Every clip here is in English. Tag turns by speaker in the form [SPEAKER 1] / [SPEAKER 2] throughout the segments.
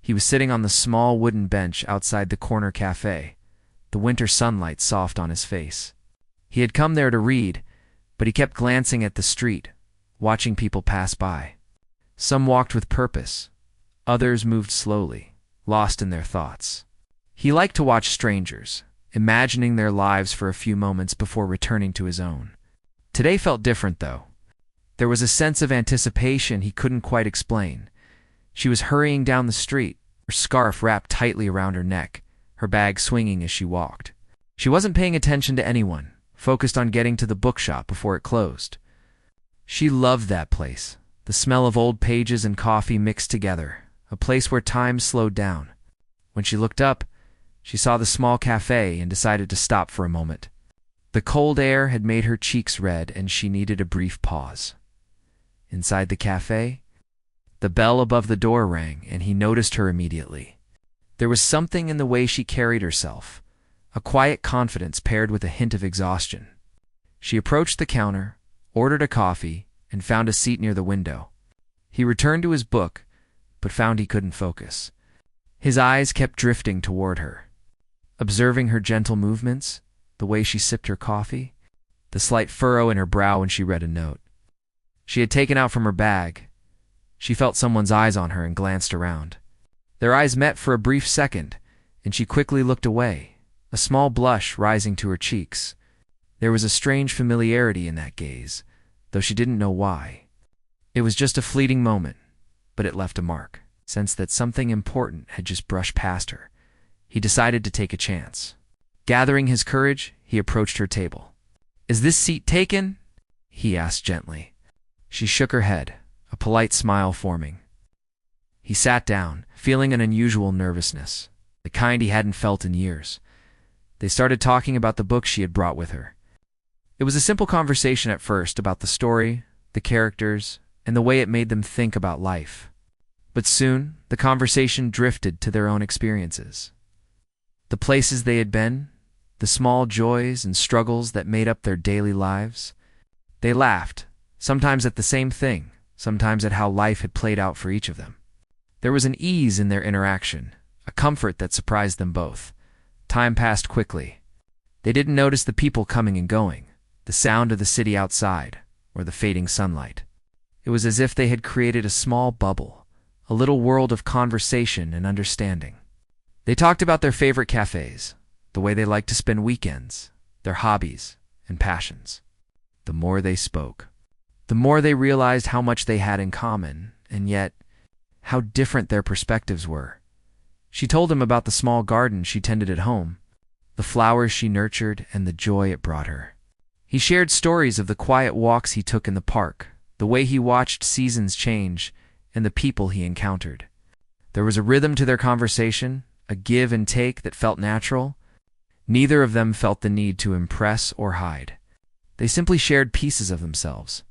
[SPEAKER 1] He was sitting on the small wooden bench outside the corner cafe, the winter sunlight soft on his face. He had come there to read, but he kept glancing at the street, watching people pass by. Some walked with purpose. Others moved slowly, lost in their thoughts. He liked to watch strangers, imagining their lives for a few moments before returning to his own. Today felt different, though. There was a sense of anticipation he couldn't quite explain. She was hurrying down the street, her scarf wrapped tightly around her neck, her bag swinging as she walked. She wasn't paying attention to anyone, focused on getting to the bookshop before it closed. She loved that place, the smell of old pages and coffee mixed together, a place where time slowed down. When she looked up, she saw the small cafe and decided to stop for a moment. The cold air had made her cheeks red, and she needed a brief pause. Inside the cafe, the bell above the door rang, and he noticed her immediately. There was something in the way she carried herself, a quiet confidence paired with a hint of exhaustion. She approached the counter, ordered a coffee, and found a seat near the window. He returned to his book, but found he couldn't focus. His eyes kept drifting toward her, observing her gentle movements, the way she sipped her coffee, the slight furrow in her brow when she read a note she had taken out from her bag. She felt someone's eyes on her and glanced around. Their eyes met for a brief second, and she quickly looked away, a small blush rising to her cheeks. There was a strange familiarity in that gaze, though she didn't know why. It was just a fleeting moment, but it left a mark, sensed that something important had just brushed past her. He decided to take a chance. Gathering his courage, he approached her table. "Is this seat taken?" he asked gently. She shook her head, a polite smile forming. He sat down, feeling an unusual nervousness, the kind he hadn't felt in years. They started talking about the book she had brought with her. It was a simple conversation at first about the story, the characters, and the way it made them think about life. But soon, the conversation drifted to their own experiences. The places they had been, the small joys and struggles that made up their daily lives. They laughed, sometimes at the same thing, sometimes at how life had played out for each of them. There was an ease in their interaction, a comfort that surprised them both. Time passed quickly. They didn't notice the people coming and going, the sound of the city outside, or the fading sunlight. It was as if they had created a small bubble, a little world of conversation and understanding. They talked about their favorite cafes, the way they liked to spend weekends, their hobbies and passions. The more they spoke, the more they realized how much they had in common, and yet how different their perspectives were. She told him about the small garden she tended at home, the flowers she nurtured, and the joy it brought her. He shared stories of the quiet walks he took in the park, the way he watched seasons change, and the people he encountered. There was a rhythm to their conversation, a give and take that felt natural. Neither of them felt the need to impress or hide. They simply shared pieces of themselves.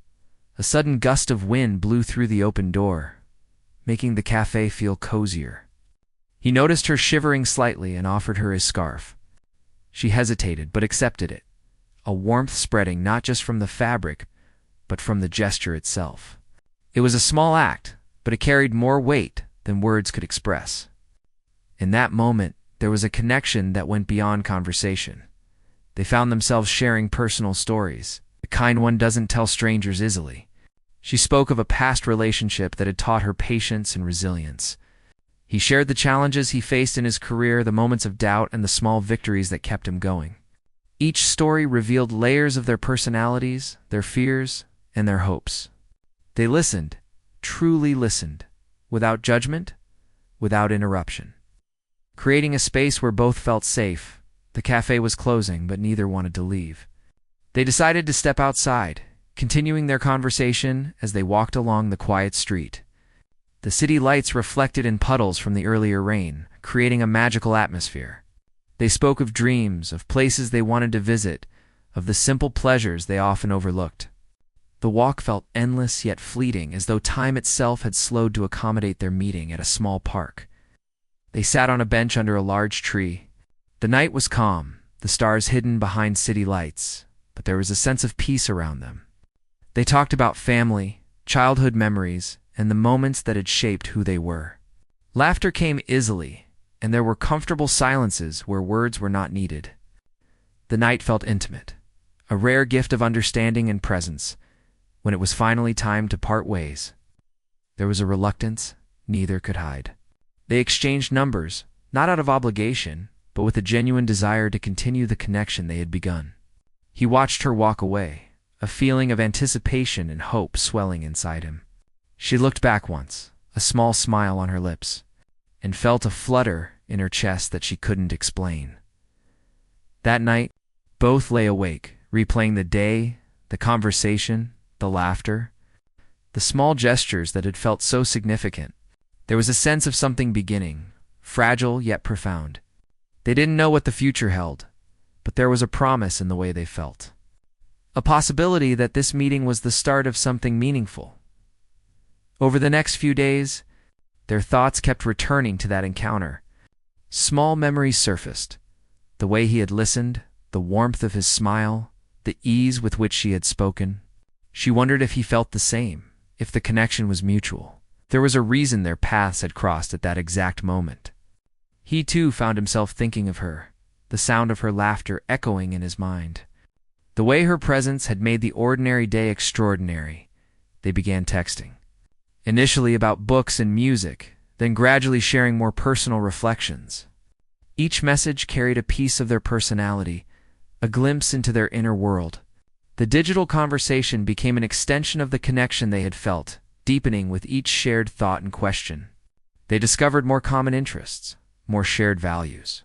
[SPEAKER 1] A sudden gust of wind blew through the open door, making the cafe feel cozier. He noticed her shivering slightly and offered her his scarf. She hesitated, but accepted it, a warmth spreading not just from the fabric, but from the gesture itself. It was a small act, but it carried more weight than words could express. In that moment, there was a connection that went beyond conversation. They found themselves sharing personal stories, the kind one doesn't tell strangers easily. She spoke of a past relationship that had taught her patience and resilience. He shared the challenges he faced in his career, the moments of doubt, and the small victories that kept him going. Each story revealed layers of their personalities, their fears, and their hopes. They listened, truly listened, without judgment, without interruption. Creating a space where both felt safe, the cafe was closing, but neither wanted to leave. They decided to step outside, continuing their conversation as they walked along the quiet street. The city lights reflected in puddles from the earlier rain, creating a magical atmosphere. They spoke of dreams, of places they wanted to visit, of the simple pleasures they often overlooked. The walk felt endless yet fleeting, as though time itself had slowed to accommodate their meeting at a small park. They sat on a bench under a large tree. The night was calm, the stars hidden behind city lights, but there was a sense of peace around them. They talked about family, childhood memories, and the moments that had shaped who they were. Laughter came easily, and there were comfortable silences where words were not needed. The night felt intimate, a rare gift of understanding and presence. When it was finally time to part ways, there was a reluctance neither could hide. They exchanged numbers, not out of obligation, but with a genuine desire to continue the connection they had begun. He watched her walk away, a feeling of anticipation and hope swelling inside him. She looked back once, a small smile on her lips, and felt a flutter in her chest that she couldn't explain. That night, both lay awake, replaying the day, the conversation, the laughter, the small gestures that had felt so significant. There was a sense of something beginning, fragile yet profound. They didn't know what the future held, but there was a promise in the way they felt. A possibility that this meeting was the start of something meaningful. Over the next few days, their thoughts kept returning to that encounter. Small memories surfaced. The way he had listened, the warmth of his smile, the ease with which she had spoken. She wondered if he felt the same, if the connection was mutual. There was a reason their paths had crossed at that exact moment. He too found himself thinking of her, the sound of her laughter echoing in his mind. The way her presence had made the ordinary day extraordinary. They began texting. Initially about books and music, then gradually sharing more personal reflections. Each message carried a piece of their personality, a glimpse into their inner world. The digital conversation became an extension of the connection they had felt, deepening with each shared thought and question. They discovered more common interests, more shared values,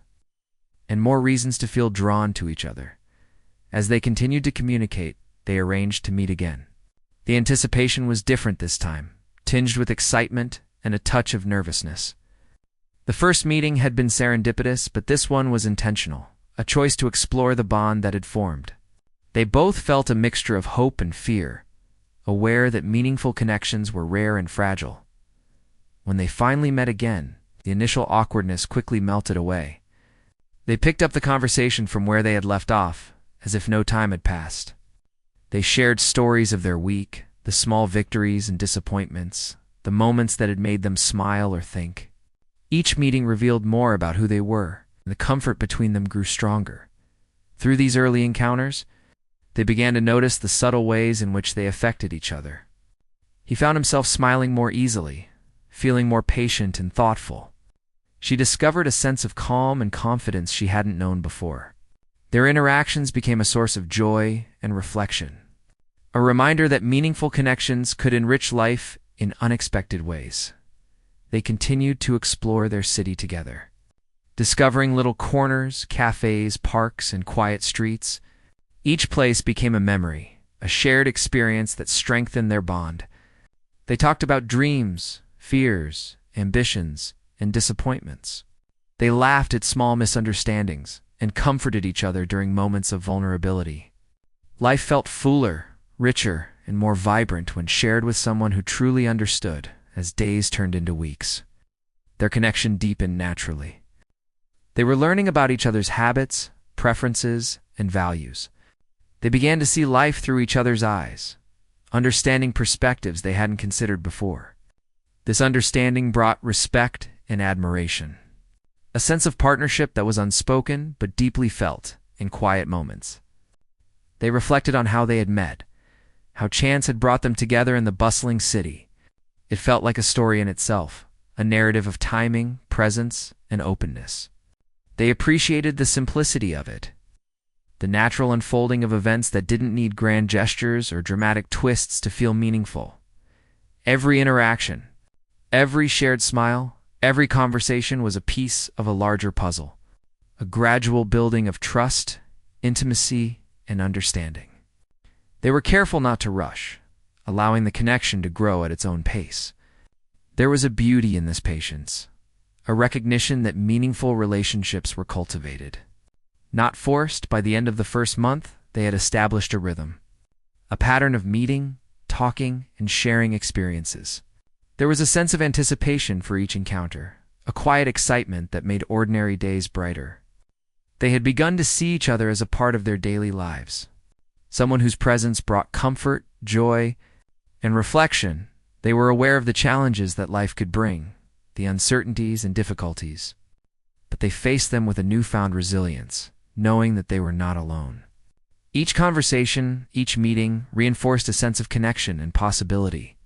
[SPEAKER 1] and more reasons to feel drawn to each other. As they continued to communicate, they arranged to meet again. The anticipation was different this time, tinged with excitement and a touch of nervousness. The first meeting had been serendipitous, but this one was intentional, a choice to explore the bond that had formed. They both felt a mixture of hope and fear, aware that meaningful connections were rare and fragile. When they finally met again, the initial awkwardness quickly melted away. They picked up the conversation from where they had left off, as if no time had passed. They shared stories of their week, the small victories and disappointments, the moments that had made them smile or think. Each meeting revealed more about who they were, and the comfort between them grew stronger. Through these early encounters, they began to notice the subtle ways in which they affected each other. He found himself smiling more easily, feeling more patient and thoughtful. She discovered a sense of calm and confidence she hadn't known before. Their interactions became a source of joy and reflection, a reminder that meaningful connections could enrich life in unexpected ways. They continued to explore their city together, discovering little corners, cafes, parks, and quiet streets. Each place became a memory, a shared experience that strengthened their bond. They talked about dreams, fears, ambitions, and disappointments. They laughed at small misunderstandings and comforted each other during moments of vulnerability. Life felt fuller, richer, and more vibrant when shared with someone who truly understood, as days turned into weeks. Their connection deepened naturally. They were learning about each other's habits, preferences, and values. They began to see life through each other's eyes, understanding perspectives they hadn't considered before. This understanding brought respect and admiration, a sense of partnership that was unspoken but deeply felt in quiet moments. They reflected on how they had met, how chance had brought them together in the bustling city. It felt like a story in itself, a narrative of timing, presence, and openness. They appreciated the simplicity of it, the natural unfolding of events that didn't need grand gestures or dramatic twists to feel meaningful. Every interaction, every shared smile, every conversation was a piece of a larger puzzle, a gradual building of trust, intimacy, and understanding. They were careful not to rush, allowing the connection to grow at its own pace. There was a beauty in this patience, a recognition that meaningful relationships were cultivated. Not forced, by the end of the first month, they had established a rhythm, a pattern of meeting, talking, and sharing experiences. There was a sense of anticipation for each encounter, a quiet excitement that made ordinary days brighter. They had begun to see each other as a part of their daily lives, someone whose presence brought comfort, joy, and reflection. They were aware of the challenges that life could bring, the uncertainties and difficulties, but they faced them with a newfound resilience, knowing that they were not alone. Each conversation, each meeting, reinforced a sense of connection and possibility,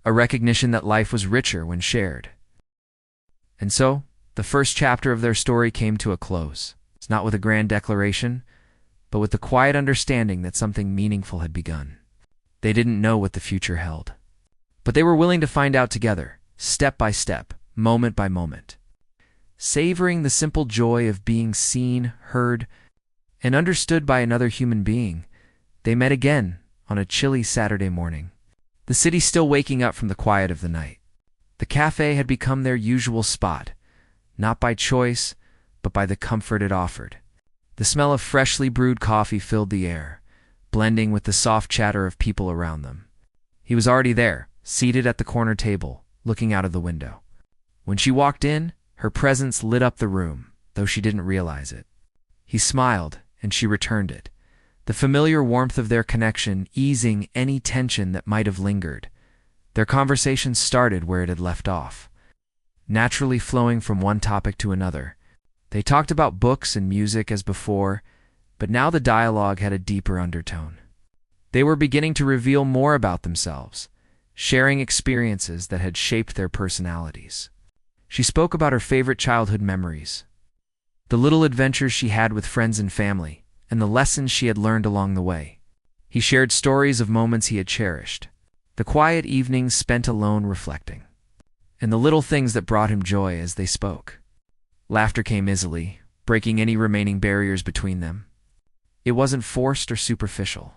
[SPEAKER 1] a recognition that life was richer when shared. And so, the first chapter of their story came to a close, not with a grand declaration, but with the quiet understanding that something meaningful had begun. They didn't know what the future held, but they were willing to find out together, step by step, moment by moment. Savoring the simple joy of being seen, heard, and understood by another human being, they met again on a chilly Saturday morning, the city still waking up from the quiet of the night. The cafe had become their usual spot, not by choice, but by the comfort it offered. The smell of freshly brewed coffee filled the air, blending with the soft chatter of people around them. He was already there, seated at the corner table, looking out of the window. When she walked in, her presence lit up the room, though she didn't realize it. He smiled, and she returned it, the familiar warmth of their connection easing any tension that might have lingered. Their conversation started where it had left off, naturally flowing from one topic to another. They talked about books and music as before, but now the dialogue had a deeper undertone. They were beginning to reveal more about themselves, sharing experiences that had shaped their personalities. She spoke about her favorite childhood memories, the little adventures she had with friends and family, and the lessons she had learned along the way. He shared stories of moments he had cherished, the quiet evenings spent alone reflecting, and the little things that brought him joy as they spoke. Laughter came easily, breaking any remaining barriers between them. It wasn't forced or superficial.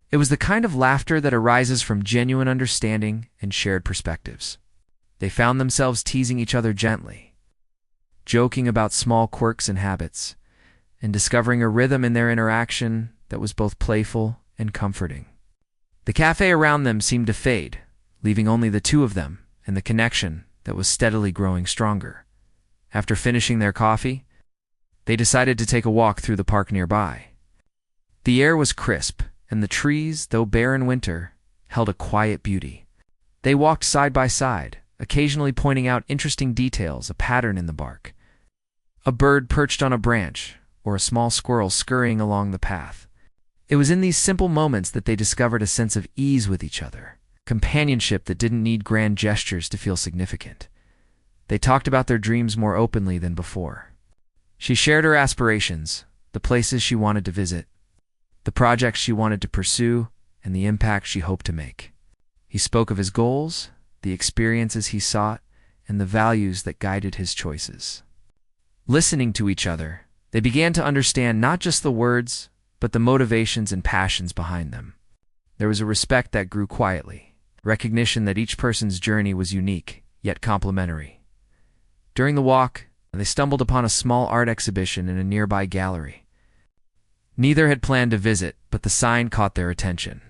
[SPEAKER 1] It was the kind of laughter that arises from genuine understanding and shared perspectives. They found themselves teasing each other gently, joking about small quirks and habits, and discovering a rhythm in their interaction that was both playful and comforting. The cafe around them seemed to fade, leaving only the two of them and the connection that was steadily growing stronger. After finishing their coffee, they decided to take a walk through the park nearby. The air was crisp, and the trees, though bare in winter, held a quiet beauty. They walked side by side, occasionally pointing out interesting details, a pattern in the bark, a bird perched on a branch, or a small squirrel scurrying along the path. It was in these simple moments that they discovered a sense of ease with each other, companionship that didn't need grand gestures to feel significant. They talked about their dreams more openly than before. She shared her aspirations, the places she wanted to visit, the projects she wanted to pursue, and the impact she hoped to make. He spoke of his goals, the experiences he sought, and the values that guided his choices. Listening to each other, they began to understand not just the words, but the motivations and passions behind them. There was a respect that grew quietly, recognition that each person's journey was unique, yet complementary. During the walk, they stumbled upon a small art exhibition in a nearby gallery. Neither had planned to visit, but the sign caught their attention.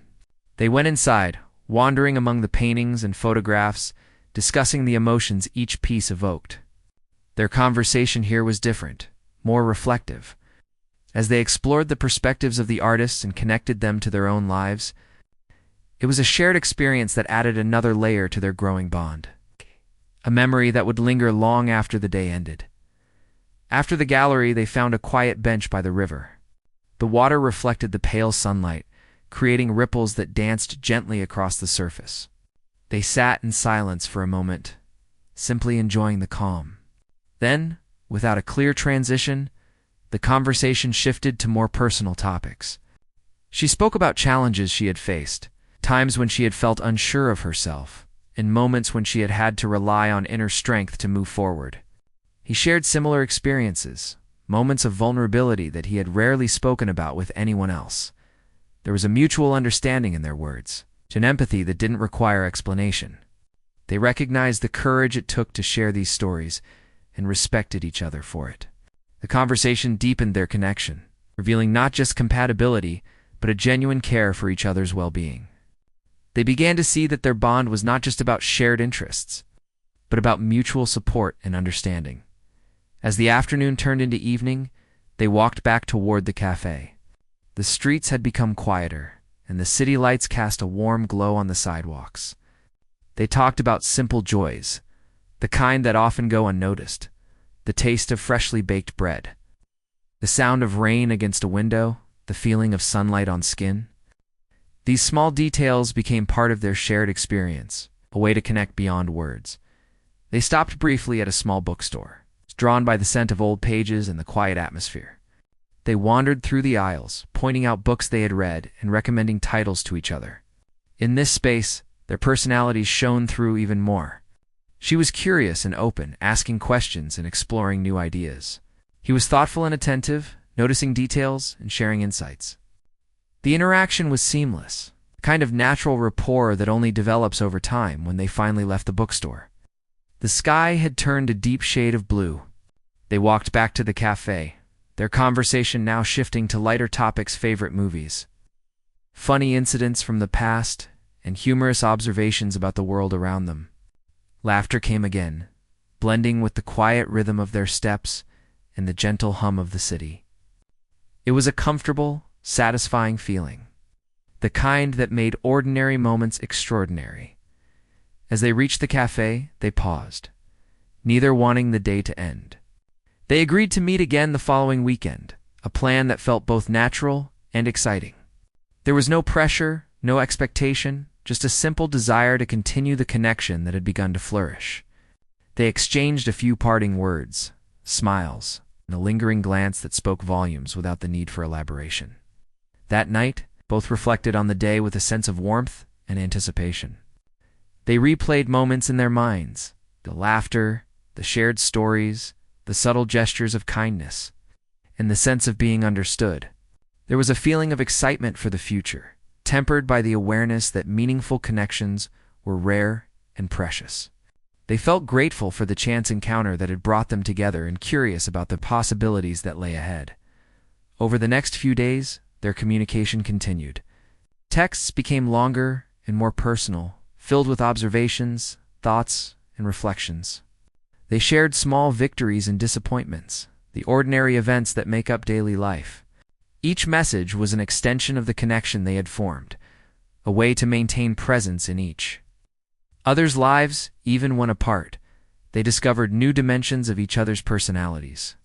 [SPEAKER 1] They went inside, wandering among the paintings and photographs, discussing the emotions each piece evoked. Their conversation here was different, more reflective. As they explored the perspectives of the artists and connected them to their own lives, it was a shared experience that added another layer to their growing bond, a memory that would linger long after the day ended. After the gallery, they found a quiet bench by the river. The water reflected the pale sunlight, creating ripples that danced gently across the surface. They sat in silence for a moment, simply enjoying the calm. Then, without a clear transition, the conversation shifted to more personal topics. She spoke about challenges she had faced, times when she had felt unsure of herself, and moments when she had had to rely on inner strength to move forward. He shared similar experiences, moments of vulnerability that he had rarely spoken about with anyone else. There was a mutual understanding in their words, an empathy that didn't require explanation. They recognized the courage it took to share these stories and respected each other for it. The conversation deepened their connection, revealing not just compatibility, but a genuine care for each other's well-being. They began to see that their bond was not just about shared interests, but about mutual support and understanding. As the afternoon turned into evening, they walked back toward the cafe. The streets had become quieter, and the city lights cast a warm glow on the sidewalks. They talked about simple joys, the kind that often go unnoticed, the taste of freshly baked bread, the sound of rain against a window, the feeling of sunlight on skin. These small details became part of their shared experience, a way to connect beyond words. They stopped briefly at a small bookstore, drawn by the scent of old pages and the quiet atmosphere. They wandered through the aisles, pointing out books they had read and recommending titles to each other. In this space, their personalities shone through even more. She was curious and open, asking questions and exploring new ideas. He was thoughtful and attentive, noticing details and sharing insights. The interaction was seamless, a kind of natural rapport that only develops over time. When they finally left the bookstore, the sky had turned a deep shade of blue. They walked back to the cafe, their conversation now shifting to lighter topics: favorite movies, funny incidents from the past, and humorous observations about the world around them. Laughter came again, blending with the quiet rhythm of their steps and the gentle hum of the city. It was a comfortable, satisfying feeling, the kind that made ordinary moments extraordinary. As they reached the cafe, they paused, neither wanting the day to end. They agreed to meet again the following weekend, a plan that felt both natural and exciting. There was no pressure, no expectation, just a simple desire to continue the connection that had begun to flourish. They exchanged a few parting words, smiles, and a lingering glance that spoke volumes without the need for elaboration. That night, both reflected on the day with a sense of warmth and anticipation. They replayed moments in their minds, the laughter, the shared stories, the subtle gestures of kindness, and the sense of being understood. There was a feeling of excitement for the future, tempered by the awareness that meaningful connections were rare and precious. They felt grateful for the chance encounter that had brought them together and curious about the possibilities that lay ahead. Over the next few days, their communication continued. Texts became longer and more personal, filled with observations, thoughts, and reflections. They shared small victories and disappointments, the ordinary events that make up daily life. Each message was an extension of the connection they had formed, a way to maintain presence in each other's lives. Even when apart, they discovered new dimensions of each other's personalities.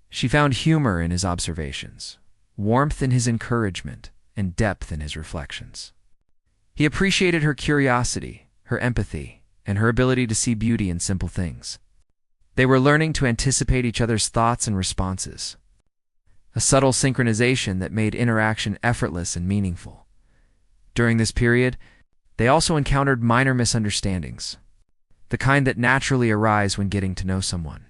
[SPEAKER 1] She found humor in his observations, warmth in his encouragement, and depth in his reflections. He appreciated her curiosity, her empathy, and her ability to see beauty in simple things. They were learning to anticipate each other's thoughts and responses, a subtle synchronization that made interaction effortless and meaningful. During this period, they also encountered minor misunderstandings, the kind that naturally arise when getting to know someone.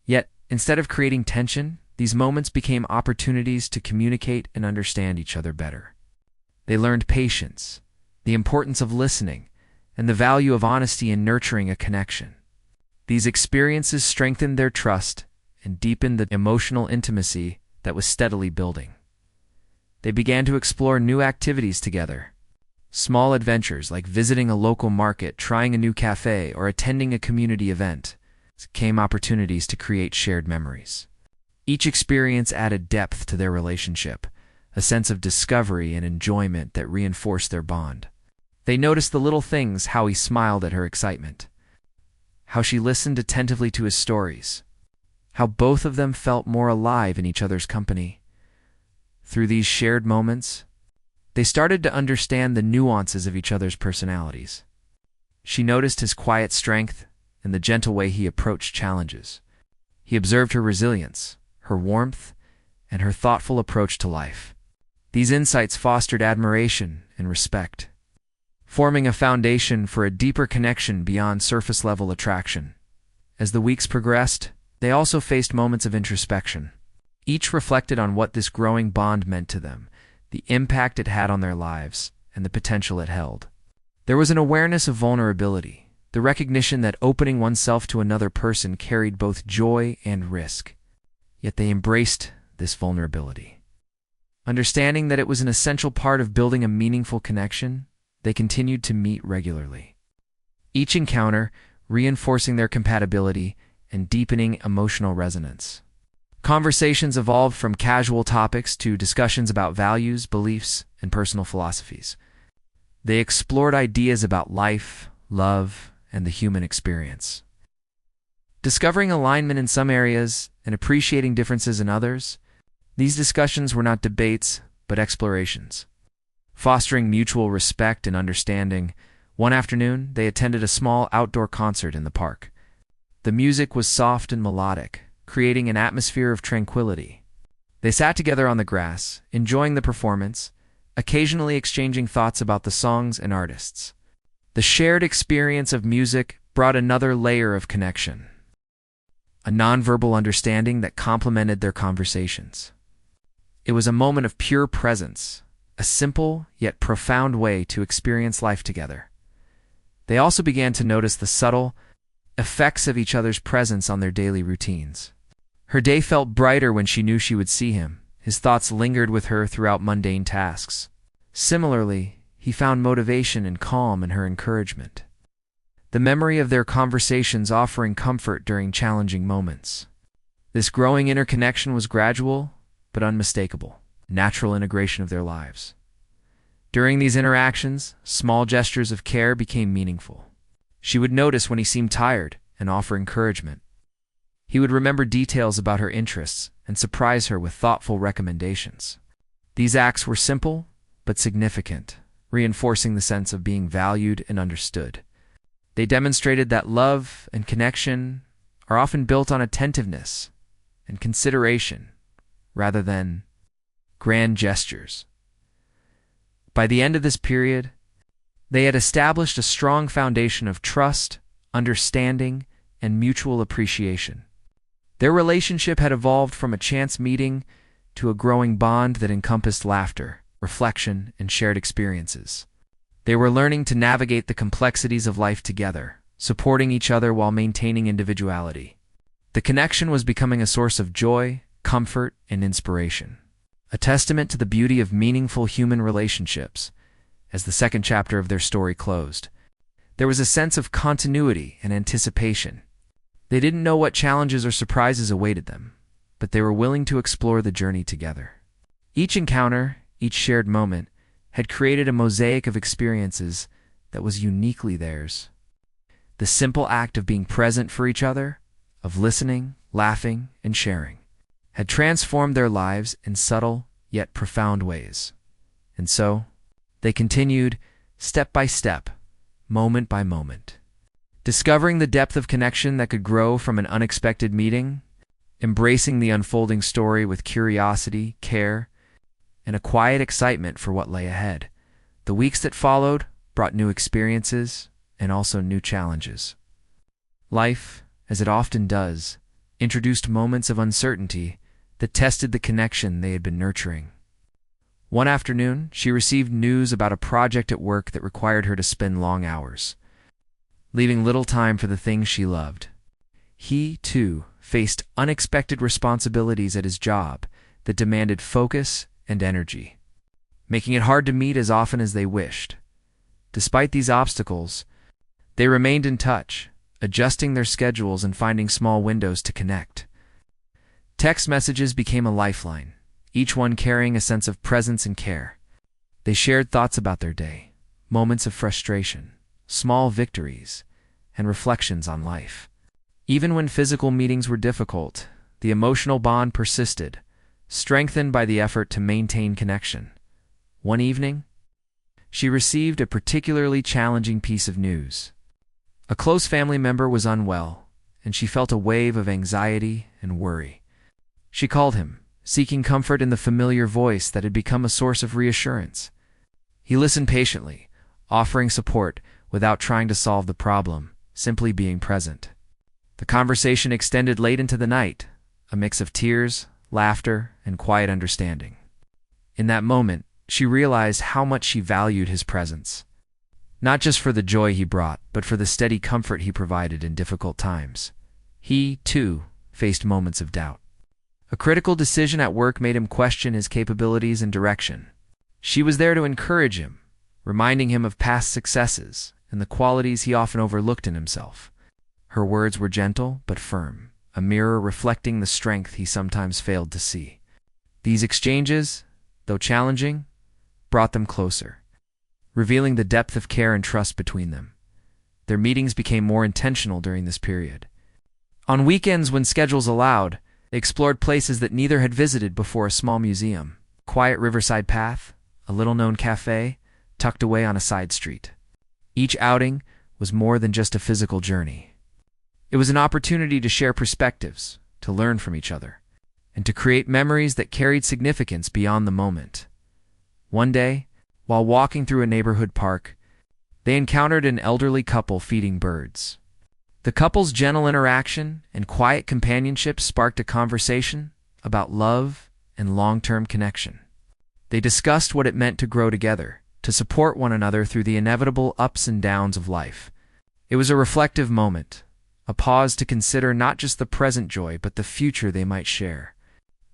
[SPEAKER 1] Yet, instead of creating tension, these moments became opportunities to communicate and understand each other better. They learned patience, the importance of listening, and the value of honesty in nurturing a connection. These experiences strengthened their trust and deepened the emotional intimacy that was steadily building. They began to explore new activities together. Small adventures like visiting a local market, trying a new cafe, or attending a community event became opportunities to create shared memories. Each experience added depth to their relationship, a sense of discovery and enjoyment that reinforced their bond. They noticed the little things: how he smiled at her excitement, how she listened attentively to his stories, how both of them felt more alive in each other's company. Through these shared moments, they started to understand the nuances of each other's personalities. She noticed his quiet strength and the gentle way he approached challenges. He observed her resilience, her warmth, and her thoughtful approach to life. These insights fostered admiration and respect, forming a foundation for a deeper connection beyond surface-level attraction. As the weeks progressed, they also faced moments of introspection. Each reflected on what this growing bond meant to them, the impact it had on their lives, and the potential it held. There was an awareness of vulnerability, the recognition that opening oneself to another person carried both joy and risk. Yet they embraced this vulnerability. Understanding that it was an essential part of building a meaningful connection, they continued to meet regularly. Each encounter reinforcing their compatibility and deepening emotional resonance. Conversations evolved from casual topics to discussions about values, beliefs, and personal philosophies. They explored ideas about life, love, and the human experience. Discovering alignment in some areas and appreciating differences in others, these discussions were not debates, but explorations. Fostering mutual respect and understanding, one afternoon they attended a small outdoor concert in the park. The music was soft and melodic, creating an atmosphere of tranquility. They sat together on the grass, enjoying the performance, occasionally exchanging thoughts about the songs and artists. The shared experience of music brought another layer of connection, a nonverbal understanding that complemented their conversations. It was a moment of pure presence, a simple yet profound way to experience life together. They also began to notice the subtle effects of each other's presence on their daily routines. Her day felt brighter when she knew she would see him. His thoughts lingered with her throughout mundane tasks. Similarly, he found motivation and calm in her encouragement, the memory of their conversations offering comfort during challenging moments. This growing interconnection was gradual but unmistakable, natural integration of their lives. During these interactions, small gestures of care became meaningful. She would notice when he seemed tired and offer encouragement. He would remember details about her interests and surprise her with thoughtful recommendations. These acts were simple but significant, reinforcing the sense of being valued and understood. They demonstrated that love and connection are often built on attentiveness and consideration rather than grand gestures. By the end of this period, they had established a strong foundation of trust, understanding, and mutual appreciation. Their relationship had evolved from a chance meeting to a growing bond that encompassed laughter, reflection, and shared experiences. They were learning to navigate the complexities of life together, supporting each other while maintaining individuality. The connection was becoming a source of joy, comfort, and inspiration, a testament to the beauty of meaningful human relationships. As the second chapter of their story closed, there was a sense of continuity and anticipation. They didn't know what challenges or surprises awaited them, but they were willing to explore the journey together. Each encounter, each shared moment, had created a mosaic of experiences that was uniquely theirs. The simple act of being present for each other, of listening, laughing, and sharing, had transformed their lives in subtle yet profound ways. And so, they continued, step by step, moment by moment, discovering the depth of connection that could grow from an unexpected meeting, embracing the unfolding story with curiosity, care, and a quiet excitement for what lay ahead. The weeks that followed brought new experiences and also new challenges. Life, as it often does, introduced moments of uncertainty that tested the connection they had been nurturing. One afternoon, she received news about a project at work that required her to spend long hours, leaving little time for the things she loved. He, too, faced unexpected responsibilities at his job that demanded focus and energy, making it hard to meet as often as they wished. Despite these obstacles, they remained in touch, adjusting their schedules and finding small windows to connect. Text messages became a lifeline, each one carrying a sense of presence and care. They shared thoughts about their day, moments of frustration, small victories, and reflections on life. Even when physical meetings were difficult, the emotional bond persisted, strengthened by the effort to maintain connection. One evening, she received a particularly challenging piece of news. A close family member was unwell, and she felt a wave of anxiety and worry. She called him, seeking comfort in the familiar voice that had become a source of reassurance. He listened patiently, offering support without trying to solve the problem, simply being present. The conversation extended late into the night, a mix of tears, laughter, and quiet understanding. In that moment, she realized how much she valued his presence, not just for the joy he brought, but for the steady comfort he provided in difficult times. He, too, faced moments of doubt. A critical decision at work made him question his capabilities and direction. She was there to encourage him, reminding him of past successes and the qualities he often overlooked in himself. Her words were gentle but firm, a mirror reflecting the strength he sometimes failed to see. These exchanges, though challenging, brought them closer, revealing the depth of care and trust between them. Their meetings became more intentional during this period, On weekends, when schedules allowed, they explored places that neither had visited before: a small museum, a quiet riverside path, a little-known cafe tucked away on a side street. Each outing was more than just a physical journey. It was an opportunity to share perspectives, to learn from each other, and to create memories that carried significance beyond the moment. One day, while walking through a neighborhood park, they encountered an elderly couple feeding birds. The couple's gentle interaction and quiet companionship sparked a conversation about love and long-term connection. They discussed what it meant to grow together, to support one another through the inevitable ups and downs of life. It was a reflective moment, a pause to consider not just the present joy but the future they might share.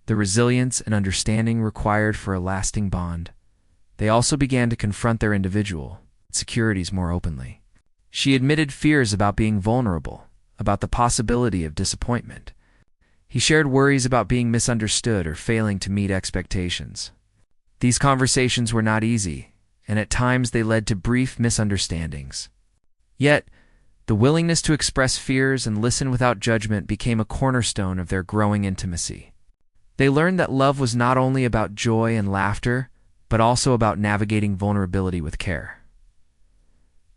[SPEAKER 1] The resilience and understanding required for a lasting bond. They also began to confront their individual insecurities more openly. She admitted fears about being vulnerable, about the possibility of disappointment. He shared worries about being misunderstood or failing to meet expectations. These conversations were not easy, and at times they led to brief misunderstandings. Yet, the willingness to express fears and listen without judgment became a cornerstone of their growing intimacy. They learned that love was not only about joy and laughter, but also about navigating vulnerability with care.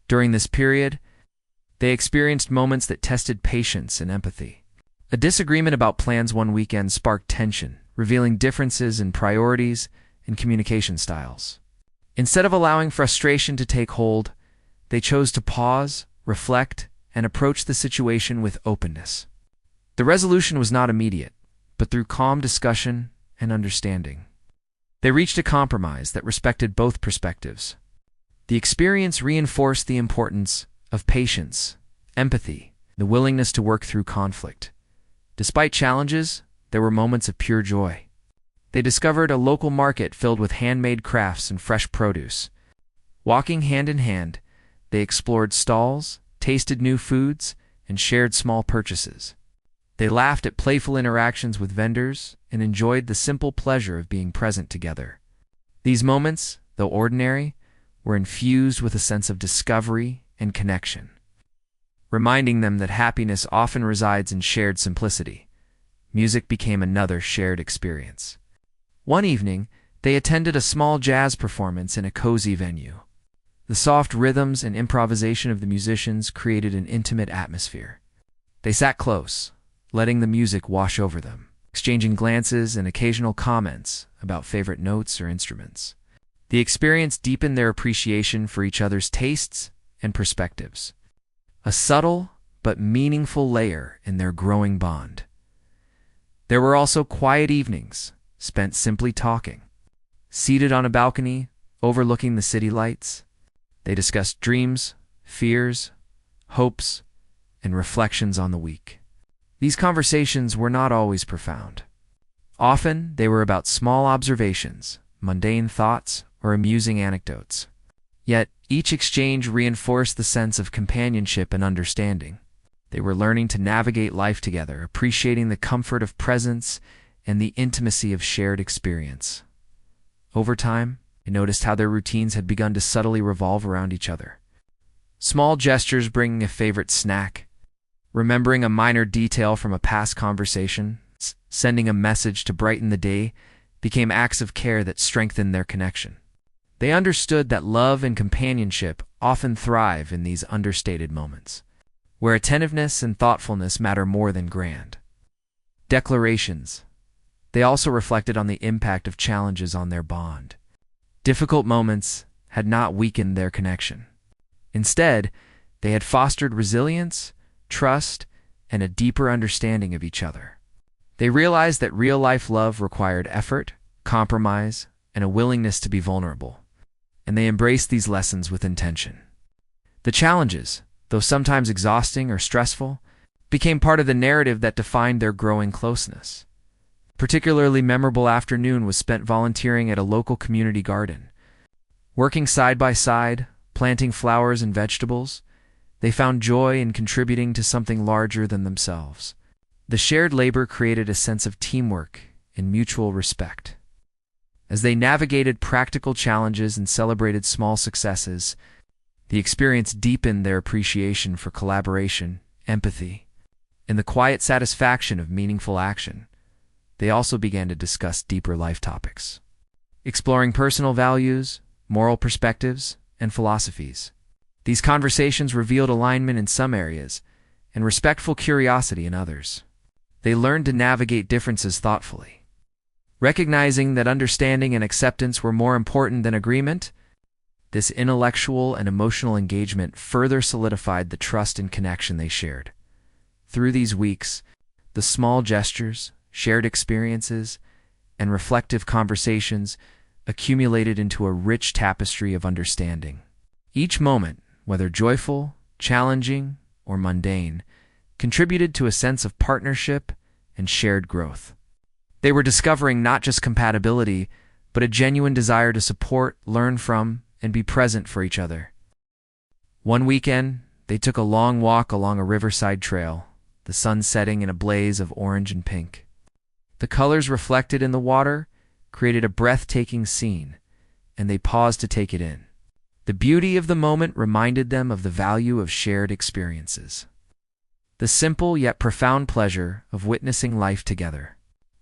[SPEAKER 1] During this period, they experienced moments that tested patience and empathy. A disagreement about plans one weekend sparked tension, revealing differences in priorities and communication styles. Instead of allowing frustration to take hold, they chose to pause, reflect, and approach the situation with openness. The resolution was not immediate, but through calm discussion and understanding. They reached a compromise that respected both perspectives. The experience reinforced the importance of patience, empathy, the willingness to work through conflict. Despite challenges, there were moments of pure joy. They discovered a local market filled with handmade crafts and fresh produce. Walking hand in hand, they explored stalls, tasted new foods, and shared small purchases. They laughed at playful interactions with vendors and enjoyed the simple pleasure of being present together. These moments, though ordinary, were infused with a sense of discovery and connection, reminding them that happiness often resides in shared simplicity. Music became another shared experience. One evening, they attended a small jazz performance in a cozy venue. The soft rhythms and improvisation of the musicians created an intimate atmosphere. They sat close, letting the music wash over them, exchanging glances and occasional comments about favorite notes or instruments. The experience deepened their appreciation for each other's tastes and perspectives, a subtle but meaningful layer in their growing bond. There were also quiet evenings, spent simply talking. Seated on a balcony, overlooking the city lights, they discussed dreams, fears, hopes, and reflections on the week. These conversations were not always profound. Often, they were about small observations, mundane thoughts, or amusing anecdotes. Yet, each exchange reinforced the sense of companionship and understanding. They were learning to navigate life together, appreciating the comfort of presence and the intimacy of shared experience. Over time, they noticed how their routines had begun to subtly revolve around each other. Small gestures, bringing a favorite snack, remembering a minor detail from a past conversation, sending a message to brighten the day, became acts of care that strengthened their connection. They understood that love and companionship often thrive in these understated moments, where attentiveness and thoughtfulness matter more than grand declarations. They also reflected on the impact of challenges on their bond. Difficult moments had not weakened their connection. Instead, they had fostered resilience, trust, and a deeper understanding of each other. They realized that real-life love required effort, compromise, and a willingness to be vulnerable, and they embraced these lessons with intention. The challenges, though sometimes exhausting or stressful, became part of the narrative that defined their growing closeness. A particularly memorable afternoon was spent volunteering at a local community garden. Working side by side, planting flowers and vegetables, they found joy in contributing to something larger than themselves. The shared labor created a sense of teamwork and mutual respect. As they navigated practical challenges and celebrated small successes, the experience deepened their appreciation for collaboration, empathy, In the quiet satisfaction of meaningful action, they also began to discuss deeper life topics, exploring personal values, moral perspectives, and philosophies. These conversations revealed alignment in some areas and respectful curiosity in others. They learned to navigate differences thoughtfully. Recognizing that understanding and acceptance were more important than agreement, this intellectual and emotional engagement further solidified the trust and connection they shared. Through these weeks, the small gestures, shared experiences, and reflective conversations accumulated into a rich tapestry of understanding. Each moment, whether joyful, challenging, or mundane, contributed to a sense of partnership and shared growth. They were discovering not just compatibility, but a genuine desire to support, learn from, and be present for each other. One weekend, they took a long walk along a riverside trail, the sun setting in a blaze of orange and pink. The colors reflected in the water created a breathtaking scene, and they paused to take it in. The beauty of the moment reminded them of the value of shared experiences. The simple yet profound pleasure of witnessing life together.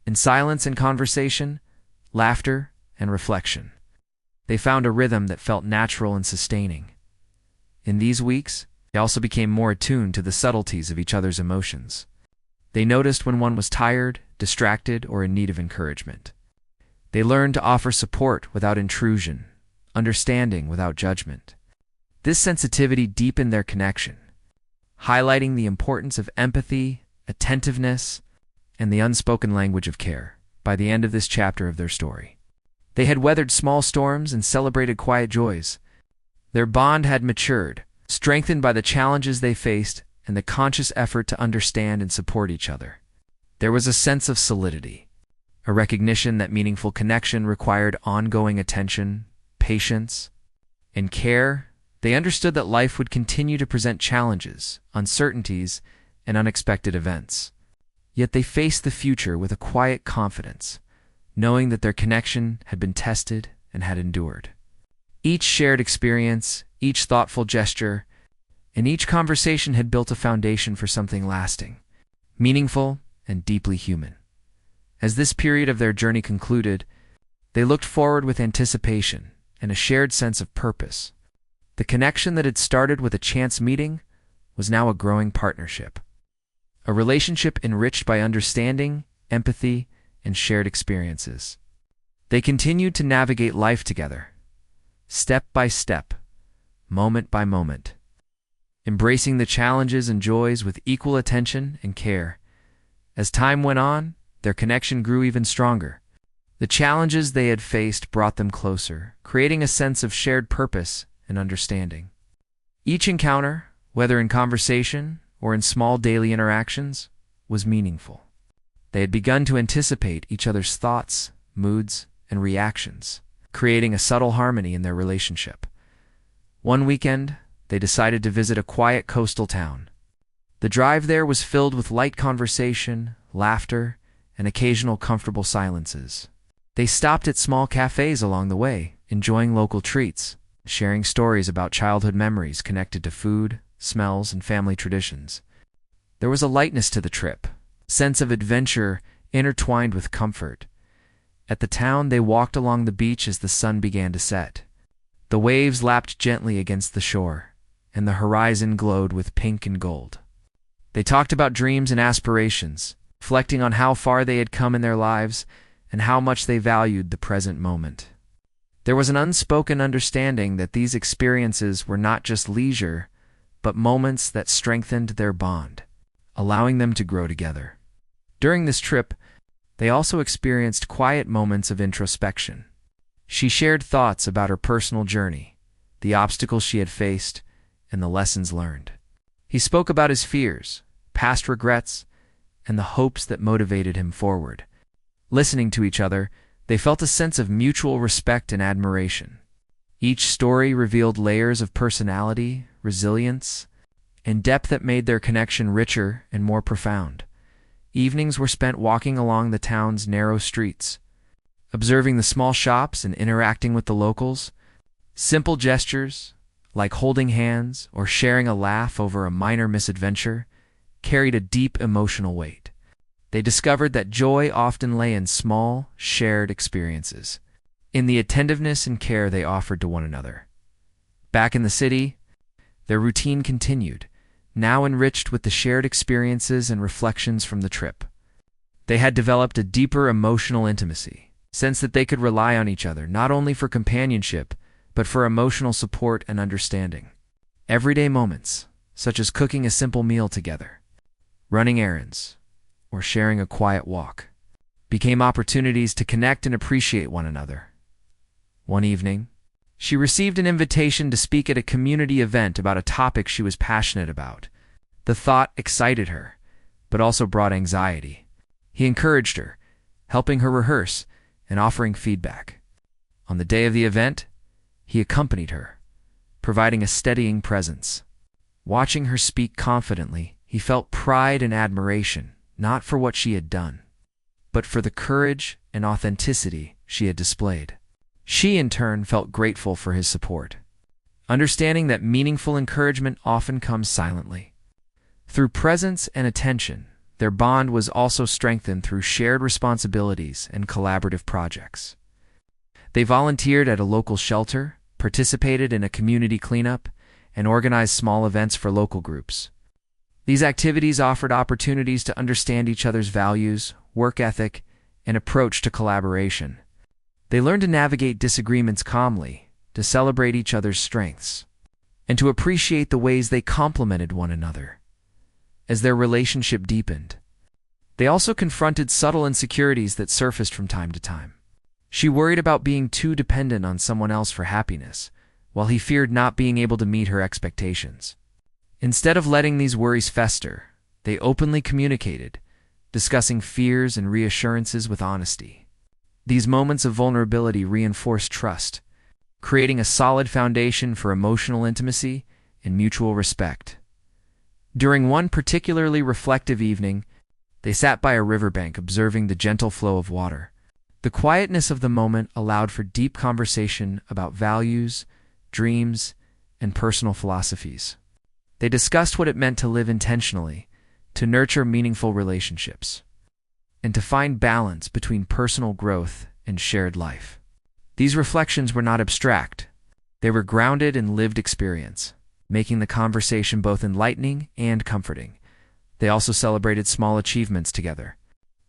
[SPEAKER 1] In silence and conversation, laughter and reflection, they found a rhythm that felt natural and sustaining. In these weeks, they also became more attuned to the subtleties of each other's emotions. They noticed when one was tired, distracted, or in need of encouragement. They learned to offer support without intrusion, understanding without judgment. This sensitivity deepened their connection, highlighting the importance of empathy, attentiveness, and the unspoken language of care. By the end of this chapter of their story, they had weathered small storms and celebrated quiet joys. Their bond had matured, strengthened by the challenges they faced and the conscious effort to understand and support each other. There was a sense of solidity, a recognition that meaningful connection required ongoing attention, patience, and care. They understood that life would continue to present challenges, uncertainties, and unexpected events. Yet they faced the future with a quiet confidence, knowing that their connection had been tested and had endured. Each shared experience, each thoughtful gesture, and each conversation had built a foundation for something lasting, meaningful, and deeply human. As this period of their journey concluded, they looked forward with anticipation and a shared sense of purpose. The connection that had started with a chance meeting was now a growing partnership, a relationship enriched by understanding, empathy, and shared experiences. They continued to navigate life together, step by step, moment by moment, embracing the challenges and joys with equal attention and care. As time went on, their connection grew even stronger. The challenges they had faced brought them closer, creating a sense of shared purpose and understanding. Each encounter, whether in conversation or in small daily interactions, was meaningful. They had begun to anticipate each other's thoughts, moods, and reactions, creating a subtle harmony in their relationship. One weekend, they decided to visit a quiet coastal town. The drive there was filled with light conversation, laughter, and occasional comfortable silences. They stopped at small cafes along the way, enjoying local treats, sharing stories about childhood memories connected to food, smells, and family traditions. There was a lightness to the trip, a sense of adventure intertwined with comfort. At the town, they walked along the beach as the sun began to set. The waves lapped gently against the shore, and the horizon glowed with pink and gold. They talked about dreams and aspirations, reflecting on how far they had come in their lives and how much they valued the present moment. There was an unspoken understanding that these experiences were not just leisure, but moments that strengthened their bond, allowing them to grow together. During this trip, they also experienced quiet moments of introspection. She shared thoughts about her personal journey, the obstacles she had faced, and the lessons learned. He spoke about his fears, past regrets, and the hopes that motivated him forward. Listening to each other, they felt a sense of mutual respect and admiration. Each story revealed layers of personality, resilience, and depth that made their connection richer and more profound. Evenings were spent walking along the town's narrow streets, observing the small shops and interacting with the locals. Simple gestures, like holding hands or sharing a laugh over a minor misadventure, carried a deep emotional weight. They discovered that joy often lay in small, shared experiences, in the attentiveness and care they offered to one another. Back in the city, their routine continued, now enriched with the shared experiences and reflections from the trip. They had developed a deeper emotional intimacy, sense that they could rely on each other not only for companionship, but for emotional support and understanding. Everyday moments, such as cooking a simple meal together, running errands, or sharing a quiet walk, became opportunities to connect and appreciate one another. One evening, she received an invitation to speak at a community event about a topic she was passionate about. The thought excited her, but also brought anxiety. He encouraged her, helping her rehearse and offering feedback. On the day of the event, he accompanied her, providing a steadying presence. Watching her speak confidently, he felt pride and admiration, not for what she had done, but for the courage and authenticity she had displayed. She, in turn, felt grateful for his support, understanding that meaningful encouragement often comes silently. Through presence and attention, their bond was also strengthened through shared responsibilities and collaborative projects. They volunteered at a local shelter, participated in a community cleanup, and organized small events for local groups. These activities offered opportunities to understand each other's values, work ethic, and approach to collaboration. They learned to navigate disagreements calmly, to celebrate each other's strengths, and to appreciate the ways they complemented one another. As their relationship deepened, they also confronted subtle insecurities that surfaced from time to time. She worried about being too dependent on someone else for happiness, while he feared not being able to meet her expectations. Instead of letting these worries fester, they openly communicated, discussing fears and reassurances with honesty. These moments of vulnerability reinforced trust, creating a solid foundation for emotional intimacy and mutual respect. During one particularly reflective evening, they sat by a riverbank observing the gentle flow of water. The quietness of the moment allowed for deep conversation about values, dreams, and personal philosophies. They discussed what it meant to live intentionally, to nurture meaningful relationships, and to find balance between personal growth and shared life. These reflections were not abstract. They were grounded in lived experience, making the conversation both enlightening and comforting. They also celebrated small achievements together.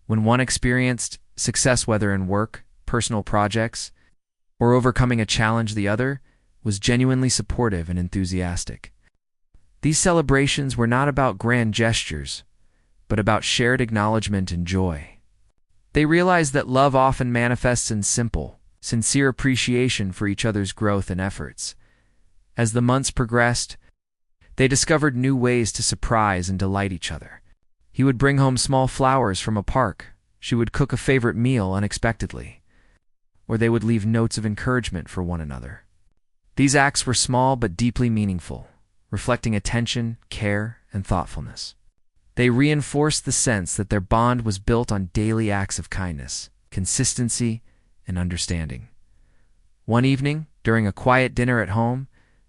[SPEAKER 1] When one experienced success, whether in work, personal projects, or overcoming a challenge, the other was genuinely supportive and enthusiastic. These celebrations were not about grand gestures, but about shared acknowledgement and joy. They realized that love often manifests in simple, sincere appreciation for each other's growth and efforts. As the months progressed, they discovered new ways to surprise and delight each other. He would bring home small flowers from a park, she would cook a favorite meal unexpectedly, or they would leave notes of encouragement for one another. These acts were small but deeply meaningful, reflecting attention, care, and thoughtfulness. They reinforced the sense that their bond was built on daily acts of kindness, consistency, and understanding. One evening, during a quiet dinner at home,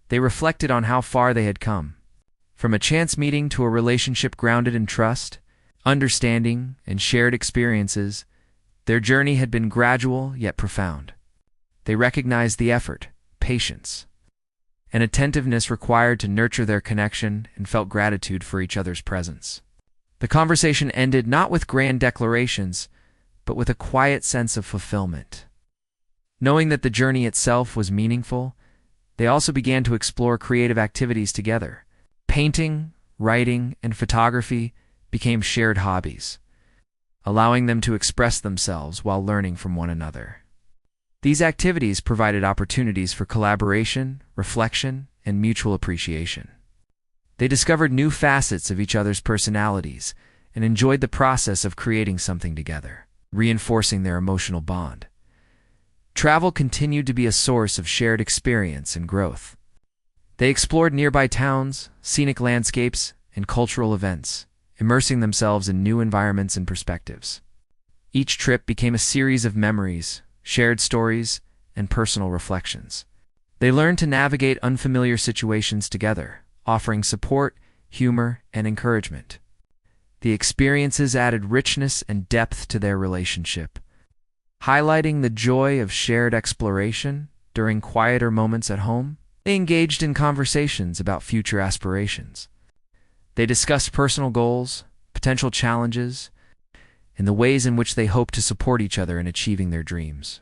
[SPEAKER 1] they reflected on how far they had come. From a chance meeting to a relationship grounded in trust, understanding, and shared experiences, their journey had been gradual yet profound. They recognized the effort, patience, and attentiveness required to nurture their connection and felt gratitude for each other's presence. The conversation ended not with grand declarations, but with a quiet sense of fulfillment. Knowing that the journey itself was meaningful, they also began to explore creative activities together. Painting, writing, and photography became shared hobbies, allowing them to express themselves while learning from one another. These activities provided opportunities for collaboration, reflection, and mutual appreciation. They discovered new facets of each other's personalities and enjoyed the process of creating something together, reinforcing their emotional bond. Travel continued to be a source of shared experience and growth. They explored nearby towns, scenic landscapes, and cultural events, immersing themselves in new environments and perspectives. Each trip became a series of memories, shared stories, and personal reflections. They learned to navigate unfamiliar situations together, offering support, humor, and encouragement. The experiences added richness and depth to their relationship, highlighting the joy of shared exploration during quieter moments at home. They engaged in conversations about future aspirations. They discussed personal goals, potential challenges, and the ways in which they hoped to support each other in achieving their dreams.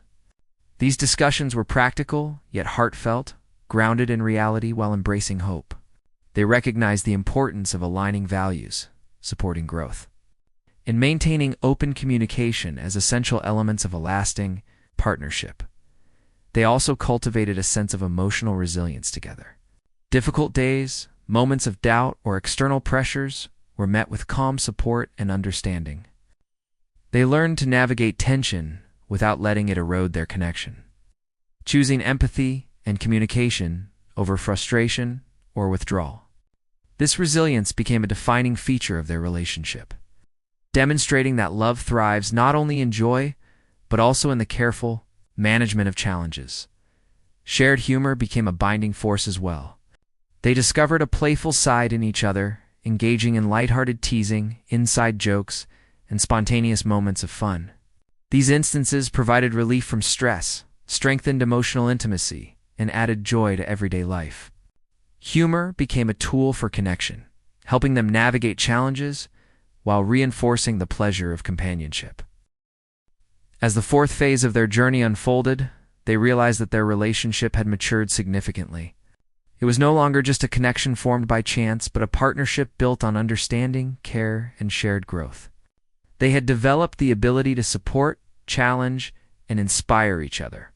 [SPEAKER 1] These discussions were practical, yet heartfelt, grounded in reality while embracing hope. They recognized the importance of aligning values, supporting growth, and maintaining open communication as essential elements of a lasting partnership. They also cultivated a sense of emotional resilience together. Difficult days, moments of doubt, or external pressures were met with calm support and understanding. They learned to navigate tension without letting it erode their connection, choosing empathy and communication over frustration or withdrawal. This resilience became a defining feature of their relationship, demonstrating that love thrives not only in joy, but also in the careful management of challenges. Shared humor became a binding force as well. They discovered a playful side in each other, engaging in lighthearted teasing, inside jokes, and spontaneous moments of fun. These instances provided relief from stress, strengthened emotional intimacy, and added joy to everyday life. Humor became a tool for connection, helping them navigate challenges while reinforcing the pleasure of companionship. As the fourth phase of their journey unfolded, they realized that their relationship had matured significantly. It was no longer just a connection formed by chance, but a partnership built on understanding, care, and shared growth. They had developed the ability to support, challenge, and inspire each other.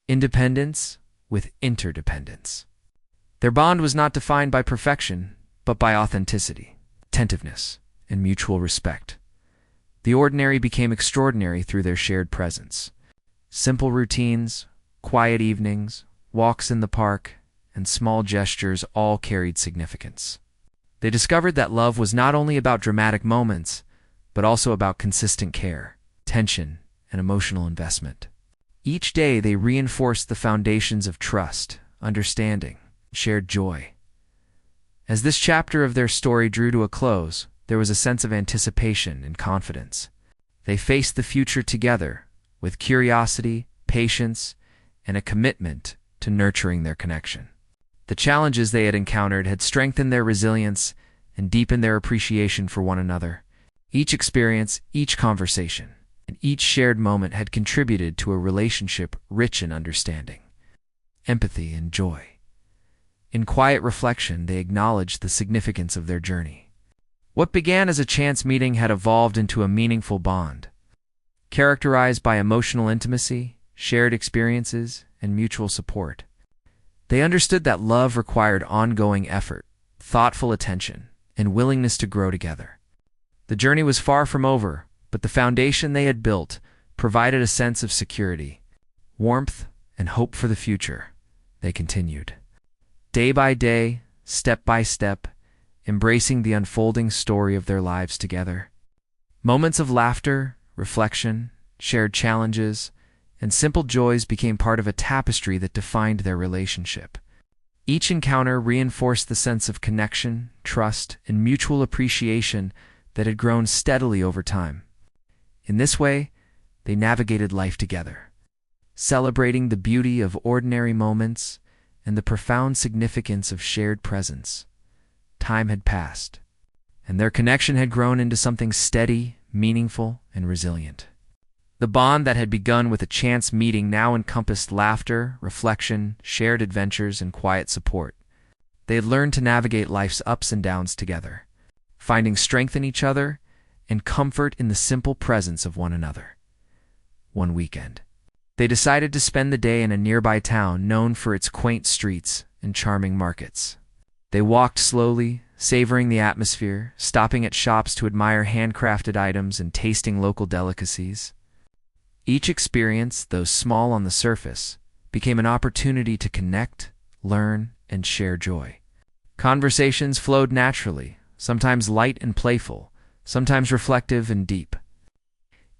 [SPEAKER 1] Independence with interdependence. Their bond was not defined by perfection, but by authenticity, attentiveness, and mutual respect. The ordinary became extraordinary through their shared presence. Simple routines, quiet evenings, walks in the park, and small gestures all carried significance. They discovered that love was not only about dramatic moments, but also about consistent care, attention, and emotional investment. Each day they reinforced the foundations of trust, understanding, and shared joy. As this chapter of their story drew to a close, there was a sense of anticipation and confidence. They faced the future together with curiosity, patience, and a commitment to nurturing their connection. The challenges they had encountered had strengthened their resilience and deepened their appreciation for one another. Each experience, each conversation, and each shared moment had contributed to a relationship rich in understanding, empathy, and joy. In quiet reflection, they acknowledged the significance of their journey. What began as a chance meeting had evolved into a meaningful bond, characterized by emotional intimacy, shared experiences, and mutual support. They understood that love required ongoing effort, thoughtful attention, and willingness to grow together. The journey was far from over, but the foundation they had built provided a sense of security, warmth, and hope for the future. They continued, day by day, step by step, embracing the unfolding story of their lives together. Moments of laughter, reflection, shared challenges, and simple joys became part of a tapestry that defined their relationship. Each encounter reinforced the sense of connection, trust, and mutual appreciation that had grown steadily over time. In this way, they navigated life together, celebrating the beauty of ordinary moments and the profound significance of shared presence. Time had passed, and their connection had grown into something steady, meaningful, and resilient. The bond that had begun with a chance meeting now encompassed laughter, reflection, shared adventures, and quiet support. They had learned to navigate life's ups and downs together, finding strength in each other and comfort in the simple presence of one another. One weekend, they decided to spend the day in a nearby town known for its quaint streets and charming markets. They walked slowly, savoring the atmosphere, stopping at shops to admire handcrafted items and tasting local delicacies. Each experience, though small on the surface, became an opportunity to connect, learn, and share joy. Conversations flowed naturally, sometimes light and playful, sometimes reflective and deep.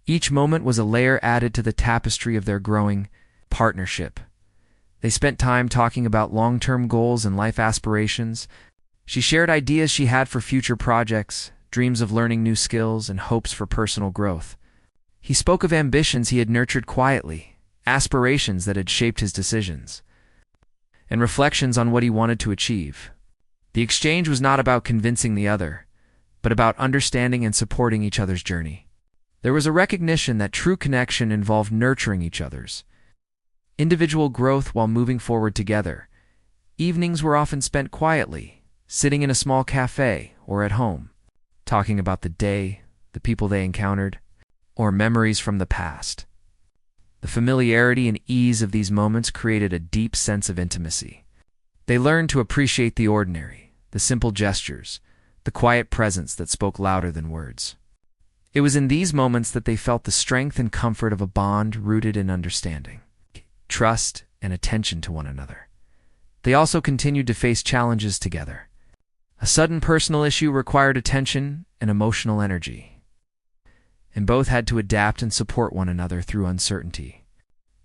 [SPEAKER 1] Each moment was a layer added to the tapestry of their growing partnership. They spent time talking about long-term goals and life aspirations. She shared ideas she had for future projects, dreams of learning new skills, and hopes for personal growth. He spoke of ambitions he had nurtured quietly, aspirations that had shaped his decisions, and reflections on what he wanted to achieve. The exchange was not about convincing the other, but about understanding and supporting each other's journey. There was a recognition that true connection involved nurturing each other's individual growth while moving forward together. Evenings were often spent quietly, sitting in a small cafe or at home, talking about the day, the people they encountered, or memories from the past. The familiarity and ease of these moments created a deep sense of intimacy. They learned to appreciate the ordinary, the simple gestures, the quiet presence that spoke louder than words. It was in these moments that they felt the strength and comfort of a bond rooted in understanding, trust, and attention to one another. They also continued to face challenges together. A sudden personal issue required attention and emotional energy, and both had to adapt and support one another through uncertainty.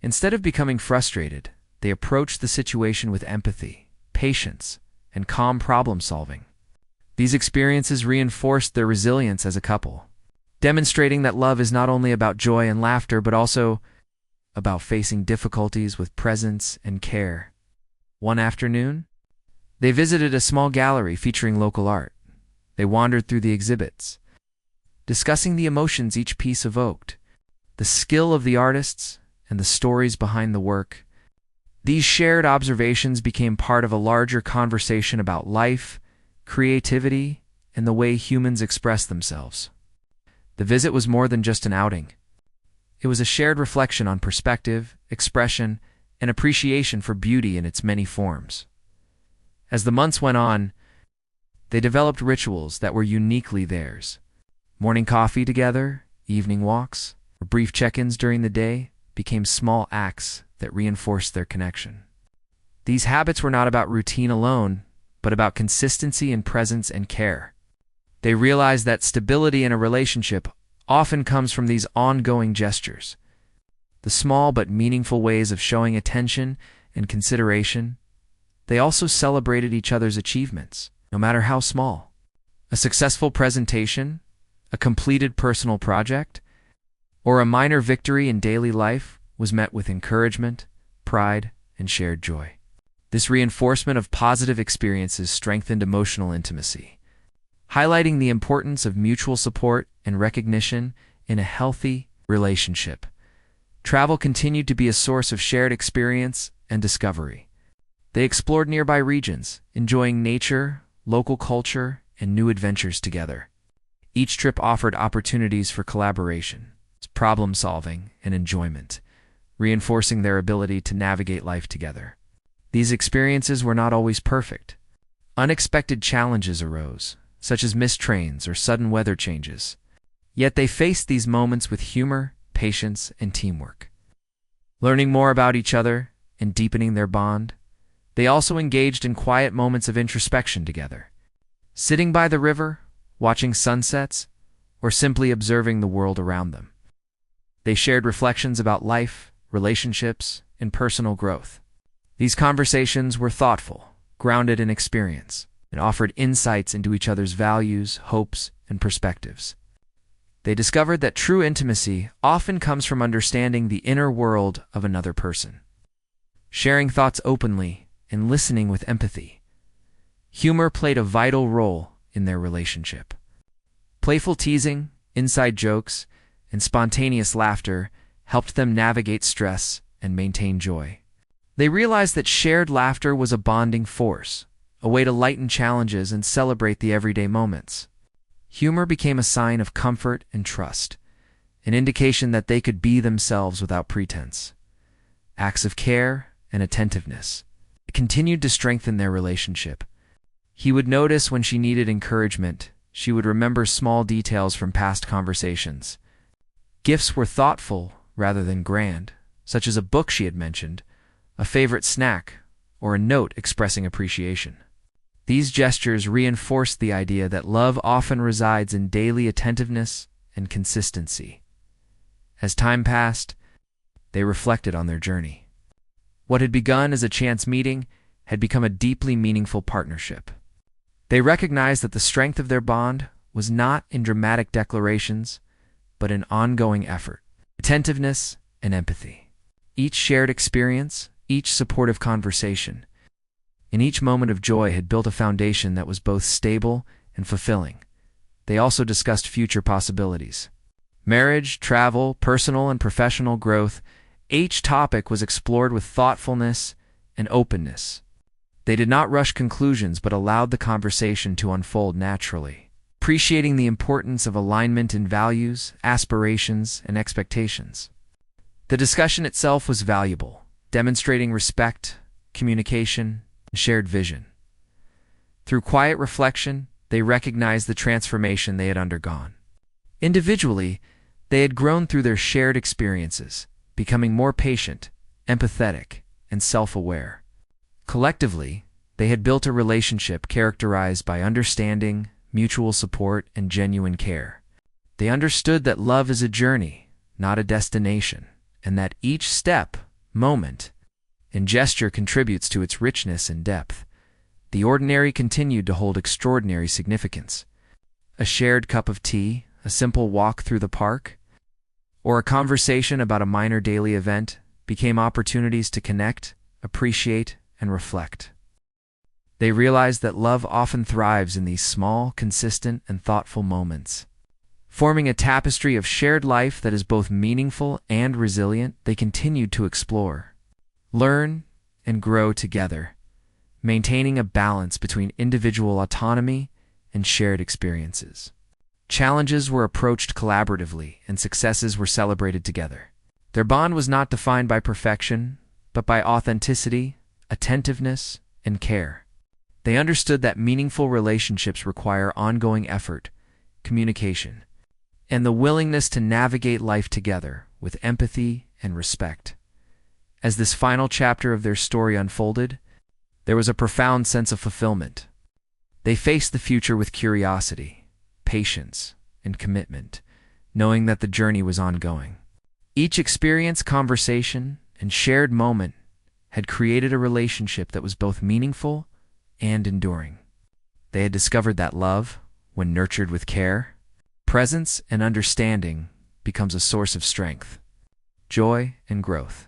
[SPEAKER 1] Instead of becoming frustrated, they approached the situation with empathy, patience, and calm problem-solving. These experiences reinforced their resilience as a couple, demonstrating that love is not only about joy and laughter, but also about facing difficulties with presence and care. One afternoon, they visited a small gallery featuring local art. They wandered through the exhibits, discussing the emotions each piece evoked, the skill of the artists, and the stories behind the work. These shared observations became part of a larger conversation about life, creativity, and the way humans express themselves. The visit was more than just an outing. It was a shared reflection on perspective, expression, and appreciation for beauty in its many forms. As the months went on, they developed rituals that were uniquely theirs. Morning coffee together, evening walks, or brief check-ins during the day became small acts that reinforced their connection. These habits were not about routine alone, but about consistency in presence and care. They realized that stability in a relationship often comes from these ongoing gestures, the small but meaningful ways of showing attention and consideration. They also celebrated each other's achievements, no matter how small. A successful presentation, a completed personal project, or a minor victory in daily life was met with encouragement, pride, and shared joy. This reinforcement of positive experiences strengthened emotional intimacy, highlighting the importance of mutual support and recognition in a healthy relationship. Travel continued to be a source of shared experience and discovery. They explored nearby regions, enjoying nature, local culture, and new adventures together. Each trip offered opportunities for collaboration, problem-solving, and enjoyment, reinforcing their ability to navigate life together. These experiences were not always perfect. Unexpected challenges arose, such as missed trains or sudden weather changes. Yet they faced these moments with humor, patience, and teamwork. Learning more about each other and deepening their bond, they also engaged in quiet moments of introspection together, sitting by the river, watching sunsets, or simply observing the world around them. They shared reflections about life, relationships, and personal growth. These conversations were thoughtful, grounded in experience, and offered insights into each other's values, hopes, and perspectives. They discovered that true intimacy often comes from understanding the inner world of another person, sharing thoughts openly, and listening with empathy. Humor played a vital role in their relationship. Playful teasing, inside jokes, and spontaneous laughter helped them navigate stress and maintain joy. They realized that shared laughter was a bonding force, a way to lighten challenges and celebrate the everyday moments. Humor became a sign of comfort and trust, an indication that they could be themselves without pretense. Acts of care and attentiveness continued to strengthen their relationship. He would notice when she needed encouragement. She would remember small details from past conversations. Gifts were thoughtful rather than grand, such as a book she had mentioned, a favorite snack, or a note expressing appreciation. These gestures reinforced the idea that love often resides in daily attentiveness and consistency. As time passed, they reflected on their journey. What had begun as a chance meeting had become a deeply meaningful partnership. They recognized that the strength of their bond was not in dramatic declarations, but in ongoing effort, attentiveness, and empathy. Each shared experience, each supportive conversation, and each moment of joy had built a foundation that was both stable and fulfilling. They also discussed future possibilities. Marriage, travel, personal and professional growth. Each topic was explored with thoughtfulness and openness. They did not rush conclusions but allowed the conversation to unfold naturally, appreciating the importance of alignment in values, aspirations, and expectations. The discussion itself was valuable, demonstrating respect, communication, and shared vision. Through quiet reflection, they recognized the transformation they had undergone. Individually, they had grown through their shared experiences, becoming more patient, empathetic, and self-aware. Collectively, they had built a relationship characterized by understanding, mutual support, and genuine care. They understood that love is a journey, not a destination, and that each step, moment, and gesture contributes to its richness and depth. The ordinary continued to hold extraordinary significance. A shared cup of tea, a simple walk through the park, or a conversation about a minor daily event became opportunities to connect, appreciate, and reflect. They realized that love often thrives in these small, consistent, and thoughtful moments. Forming a tapestry of shared life that is both meaningful and resilient, they continued to explore, learn, and grow together, maintaining a balance between individual autonomy and shared experiences. Challenges were approached collaboratively, and successes were celebrated together. Their bond was not defined by perfection, but by authenticity, attentiveness, and care. They understood that meaningful relationships require ongoing effort, communication, and the willingness to navigate life together with empathy and respect. As this final chapter of their story unfolded, there was a profound sense of fulfillment. They faced the future with curiosity, patience, and commitment, knowing that the journey was ongoing. Each experience, conversation, and shared moment had created a relationship that was both meaningful and enduring. They had discovered that love, when nurtured with care, presence, and understanding, becomes a source of strength, joy, and growth.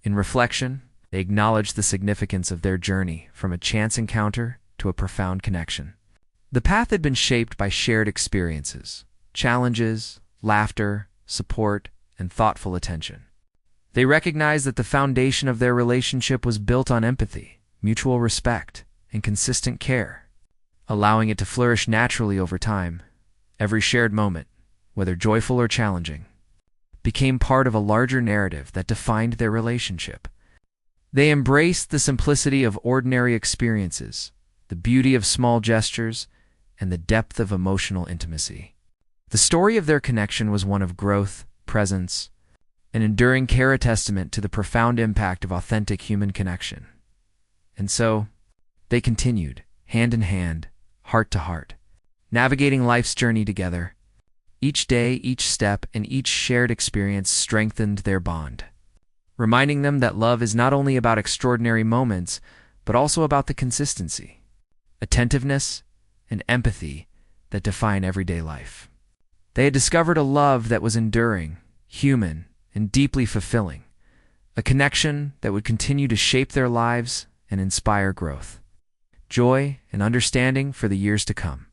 [SPEAKER 1] In reflection, they acknowledged the significance of their journey from a chance encounter to a profound connection. The path had been shaped by shared experiences, challenges, laughter, support, and thoughtful attention. They recognized that the foundation of their relationship was built on empathy, mutual respect, and consistent care, allowing it to flourish naturally over time. Every shared moment, whether joyful or challenging, became part of a larger narrative that defined their relationship. They embraced the simplicity of ordinary experiences, the beauty of small gestures, and the depth of emotional intimacy. The story of their connection was one of growth, presence, and enduring care, a testament to the profound impact of authentic human connection. And so, they continued, hand in hand, heart to heart, navigating life's journey together. Each day, each step, and each shared experience strengthened their bond, reminding them that love is not only about extraordinary moments, but also about the consistency, attentiveness, and empathy that define everyday life. They had discovered a love that was enduring, human, and deeply fulfilling, a connection that would continue to shape their lives and inspire growth, joy, and understanding for the years to come.